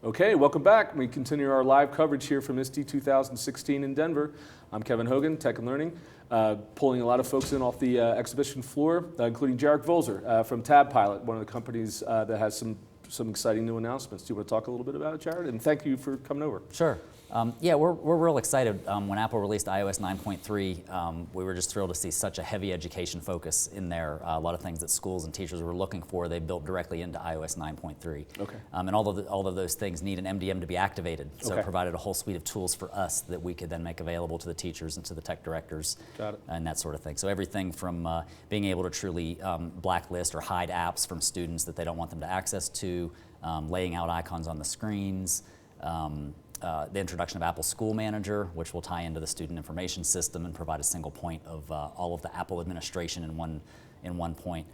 Okay, welcome back. We continue our live coverage here from ISTE 2016 in Denver. I'm Kevin Hogan, Tech and Learning, pulling a lot of folks in off the exhibition floor, including Jarek Volzer from Tab Pilot, one of the companies that has some exciting new announcements. Do you want to talk a little bit about it, Jared? And thank you for coming over. Sure. Yeah, we're real excited. When Apple released iOS 9.3, we were just thrilled to see such a heavy education focus in there. A lot of things that schools and teachers were looking for, they built directly into iOS 9.3. Okay. And all of those things need an MDM to be activated. So Okay. it provided a whole suite of tools for us that we could then make available to the teachers and to the tech directors. Got it. And that sort of thing. So everything from being able to truly blacklist or hide apps from students that they don't want them to access to, laying out icons on the screens, the introduction of Apple School Manager, which will tie into the student information system and provide a single point of all of the Apple administration in one point.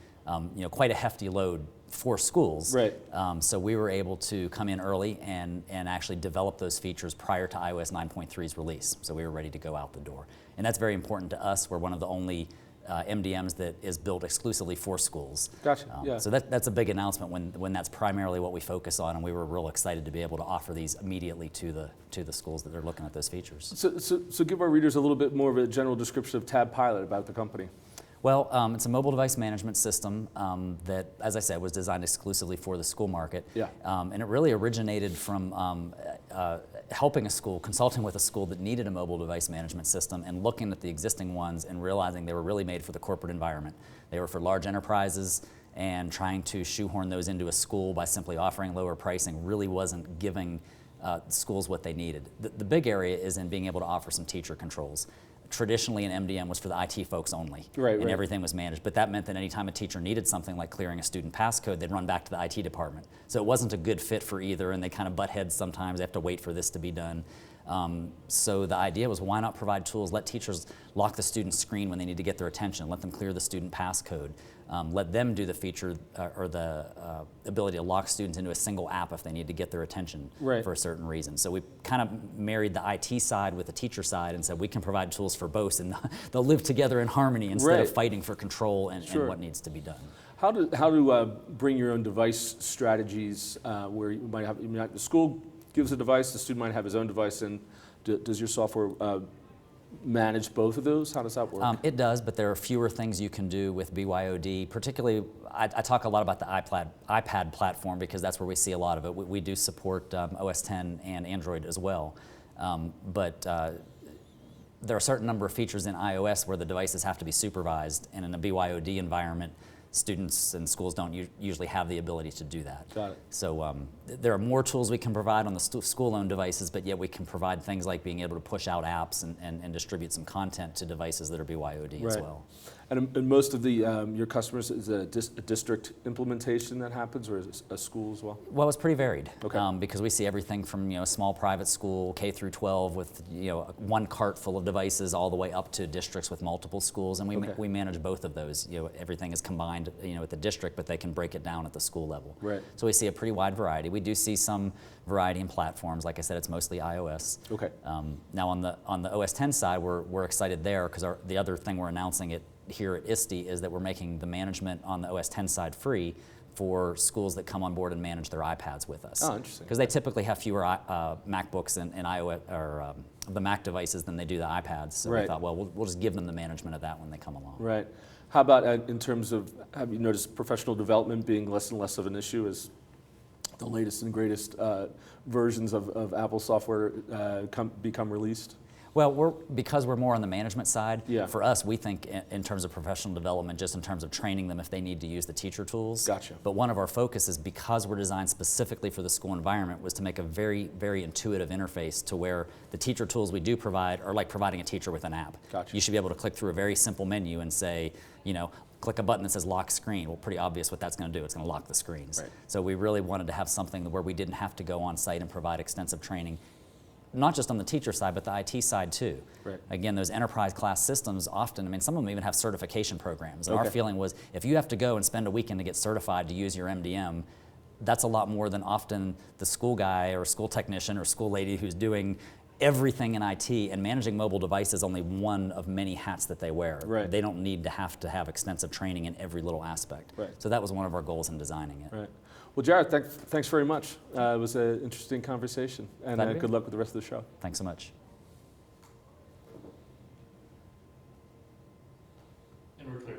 Quite a hefty load for schools. Right. So we were able to come in early and actually develop those features prior to iOS 9.3's release. So we were ready to go out the door. And that's very important to us. We're one of the only MDMs that is built exclusively for schools. Gotcha, yeah. So that's a big announcement when that's primarily what we focus on, and we were real excited to be able to offer these immediately to the schools that they're looking at those features. So give our readers a little bit more of a general description of Tab Pilot about the company. Well, it's a mobile device management system that, as I said, was designed exclusively for the school market. Yeah. And it really originated from helping a school, consulting with a school that needed a mobile device management system and looking at the existing ones and realizing they were really made for the corporate environment. They were for large enterprises, and trying to shoehorn those into a school by simply offering lower pricing really wasn't giving schools what they needed. The big area is in being able to offer some teacher controls. Traditionally, an MDM was for the IT folks only, and everything was managed. But that meant that anytime a teacher needed something like clearing a student passcode, they'd run back to the IT department. So it wasn't a good fit for either, and they kind of butt heads sometimes. They have to wait for this to be done. So the idea was, why not provide tools? Let teachers lock the student's screen when they need to get their attention. Let them clear the student passcode. Let them do the feature or the ability to lock students into a single app if they need to get their attention for a certain reason. So we kind of married the IT side with the teacher side and said we can provide tools for both, and they'll live together in harmony instead of fighting for control and what needs to be done. How to bring your own device strategies where you might have, the school gives a device, the student might have his own device, and does your software manage both of those? How does that work? It does, but there are fewer things you can do with BYOD. Particularly, I talk a lot about the iPad platform because that's where we see a lot of it. We do support OS X and Android as well, but there are a certain number of features in iOS where the devices have to be supervised, and in a BYOD environment, students and schools don't usually have the ability to do that. Got it. So there are more tools we can provide on the school-owned devices, but yet we can provide things like being able to push out apps and distribute some content to devices that are BYOD as well. And most of the your customers, is it a district implementation that happens, or is it a school as well? Well, it's pretty varied. Okay. Because we see everything from a small private school, K through 12, with one cart full of devices, all the way up to districts with multiple schools, and we manage both of those. Everything is combined at the district, but they can break it down at the school level. Right. So we see a pretty wide variety. We do see some variety in platforms. Like I said, it's mostly iOS. Okay. Now on the OS X side, we're excited there because the other thing we're announcing here at ISTE is that we're making the management on the OS X side free for schools that come on board and manage their iPads with us. Oh, interesting. Because they typically have fewer MacBooks and iOS or the Mac devices than they do the iPads. So we thought, well, we'll just give them the management of that when they come along. Right. How about in terms of, have you noticed professional development being less and less of an issue as the latest and greatest versions of Apple software become released? Well, because we're more on the management side, for us, we think in terms of professional development, just in terms of training them if they need to use the teacher tools. Gotcha. But one of our focuses, because we're designed specifically for the school environment, was to make a very, very intuitive interface to where the teacher tools we do provide are like providing a teacher with an app. Gotcha. You should be able to click through a very simple menu and say, click a button that says lock screen. Well, pretty obvious what that's going to do. It's going to lock the screens. Right. So we really wanted to have something where we didn't have to go on site and provide extensive training, not just on the teacher side, but the IT side too. Right. Again, those enterprise class systems often, some of them even have certification programs. And our feeling was, if you have to go and spend a weekend to get certified to use your MDM, that's a lot more than often the school guy or school technician or school lady who's doing everything in IT, and managing mobile devices is only one of many hats that they wear. Right. They don't need to have extensive training in every little aspect. Right. So that was one of our goals in designing it. Right. Well, Jared, thanks very much. It was an interesting conversation, and Glad to be good here. luck with the rest of the show. Thanks so much. And we're clear.